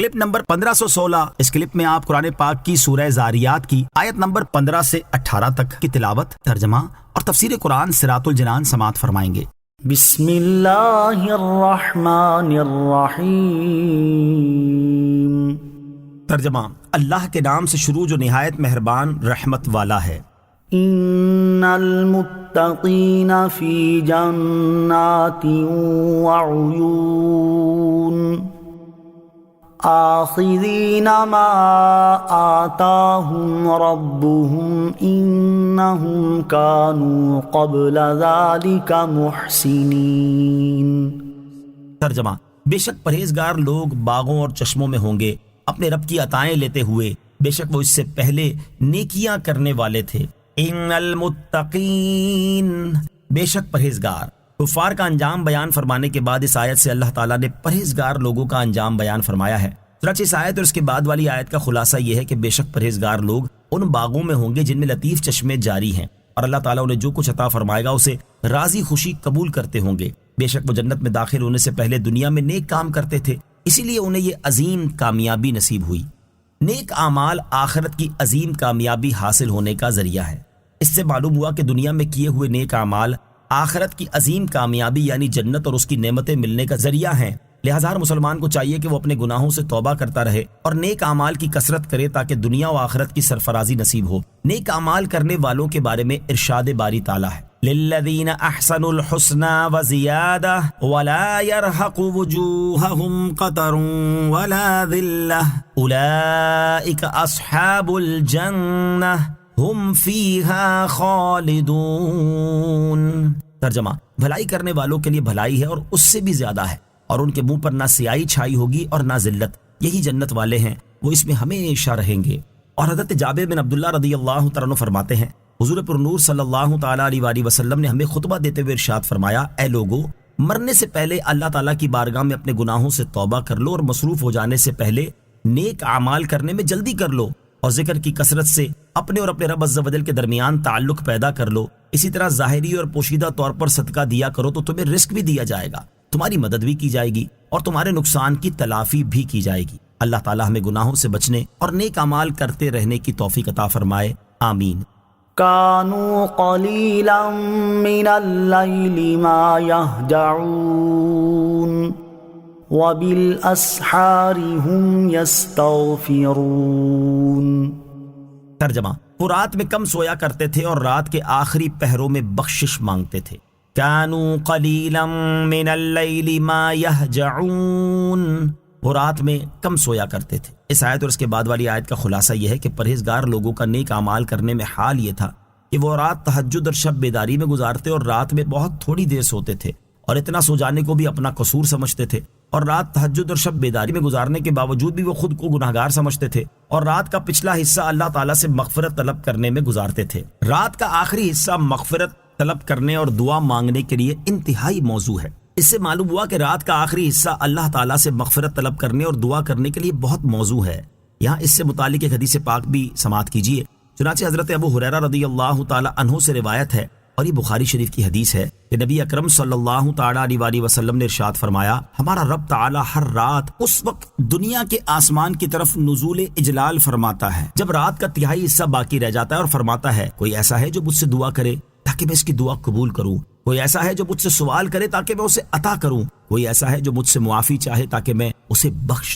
Clip number 1516۔ اس clip میں آپ قرآن پاک کی سورہ زاریات کی آیت نمبر 15 سے 18 تک کی تلاوت، ترجمہ اور تفسیر قرآن صراط الجنان سماعت فرمائیں گے۔ بسم اللہ الرحمن الرحیم۔ ترجمہ، اللہ کے نام سے شروع جو نہایت مہربان رحمت والا ہے۔ ان المتقین فی جنات وعیون آخذین ما آتاہم ربهم انہم کانوا قبل ذلک محسنین۔ ترجمہ، بے شک پرہیزگار لوگ باغوں اور چشموں میں ہوں گے اپنے رب کی عطائیں لیتے ہوئے، بے شک وہ اس سے پہلے نیکیاں کرنے والے تھے۔ ان المتقین، بے شک پرہیزگار۔ کفار کا انجام بیان فرمانے کے بعد اس آیت سے اللہ تعالیٰ نے پرہیزگار لوگوں کا انجام بیان فرمایا ہے۔ چنانچہ اس آیت اور اس کے بعد والی آیت کا خلاصہ یہ ہے کہ بے شک پرہیزگار لوگ ان باغوں میں ہوں گے جن میں لطیف چشمے جاری ہیں، اور اللہ تعالیٰ انہیں جو کچھ عطا فرمائے گا اسے راضی خوشی قبول کرتے ہوں گے۔ بے شک وہ جنت میں داخل ہونے سے پہلے دنیا میں نیک کام کرتے تھے، اسی لیے انہیں یہ عظیم کامیابی نصیب ہوئی۔ نیک اعمال آخرت کی عظیم کامیابی حاصل ہونے کا ذریعہ ہے۔ اس سے معلوم ہوا کہ دنیا میں کیے ہوئے نیک اعمال آخرت کی عظیم کامیابی یعنی جنت اور اس کی نعمتیں ملنے کا ذریعہ ہیں۔ لہٰذا ہر مسلمان کو چاہیے کہ وہ اپنے گناہوں سے توبہ کرتا رہے اور نیک اعمال کی کثرت کرے تاکہ دنیا و آخرت کی سرفرازی نصیب ہو۔ نیک اعمال کرنے والوں کے بارے میں ارشاد باری تعالیٰ ہے، للذین احسنوا الحسنى وزیادہ ولا يرہق وجوہہم قتر ولا ذلہ اولئک اصحاب الجنہ ہم فیہا خالدون۔ ترجمہ، بھلائی کرنے والوں کے لیے بھلائی ہے اور اس سے بھی زیادہ ہے، اور ان کے منہ پر نہ سیاہی چھائی ہوگی اور نہ ذلت، یہی جنت والے ہیں، وہ اس میں ہمیشہ رہیں گے۔ اور حضرت جابر بن عبداللہ رضی اللہ تعالیٰ عنہ فرماتے ہیں، حضور پر نور صلی اللہ تعالیٰ علیہ وآلہ وسلم نے ہمیں خطبہ دیتے ہوئے ارشاد فرمایا، اے لوگو، مرنے سے پہلے اللہ تعالیٰ کی بارگاہ میں اپنے گناہوں سے توبہ کر لو اور مصروف ہو جانے سے پہلے نیک اعمال کرنے میں جلدی کر لو، اور ذکر کی کثرت سے اپنے اور اپنے رب عز و جل کے درمیان تعلق پیدا کر لو۔ اسی طرح ظاہری اور پوشیدہ طور پر صدقہ دیا کرو تو تمہیں رزق بھی دیا جائے گا، تمہاری مدد بھی کی جائے گی اور تمہارے نقصان کی تلافی بھی کی جائے گی۔ اللہ تعالیٰ ہمیں گناہوں سے بچنے اور نیک اعمال کرتے رہنے کی توفیق عطا فرمائے، آمین۔ کانوا قلیلا من اللیل ما یہجعون وبالاسحار هم یستغفرون۔ ترجمہ، وہ رات میں کم سویا کرتے تھے اور رات کے آخری پہروں میں بخشش مانگتے تھے۔ کانوا قلیلا من اللیل ما یہجعون، وہ رات میں کم سویا کرتے تھے۔ اس آیت اور اس کے بعد والی آیت کا خلاصہ یہ ہے کہ پرہیزگار لوگوں کا نیک اعمال کرنے میں حال یہ تھا کہ وہ رات تہجد اور شب بیداری میں گزارتے اور رات میں بہت تھوڑی دیر سوتے تھے، اور اتنا سو جانے کو بھی اپنا قصور سمجھتے تھے، اور رات تہجد اور شب بیداری میں گزارنے کے باوجود بھی وہ خود کو گناہگار سمجھتے تھے، اور رات کا پچھلا حصہ اللہ تعالیٰ سے مغفرت طلب کرنے میں گزارتے تھے۔ رات کا آخری حصہ مغفرت طلب کرنے اور دعا مانگنے کے لیے انتہائی موزوں ہے۔ اس سے معلوم ہوا کہ رات کا آخری حصہ اللہ تعالیٰ سے مغفرت طلب کرنے اور دعا کرنے کے لیے بہت موزوں ہے۔ یہاں اس سے متعلق ایک حدیث پاک بھی سماعت کیجیے۔ چنانچہ حضرت ابو ہریرہ رضی اللہ تعالیٰ عنہ سے روایت ہے، اور یہ بخاری شریف کی حدیث ہے کہ نبی اکرم صلی اللہ تعالیٰ علیہ وآلہ وسلم نے ارشاد فرمایا، ہمارا رب تعالیٰ ہر رات اس وقت دنیا کے آسمان کی طرف نزول اجلال فرماتا ہے جب رات کا تہائی حصہ باقی رہ جاتا ہے، اور فرماتا ہے، کوئی ایسا ہے جو مجھ سے دعا کرے تاکہ میں اس کی دعا قبول کروں، کوئی ایسا ہے جو مجھ سے سوال کرے تاکہ میں اسے عطا کروں، کوئی ایسا ہے جو مجھ سے معافی چاہے تاکہ میں اسے بخش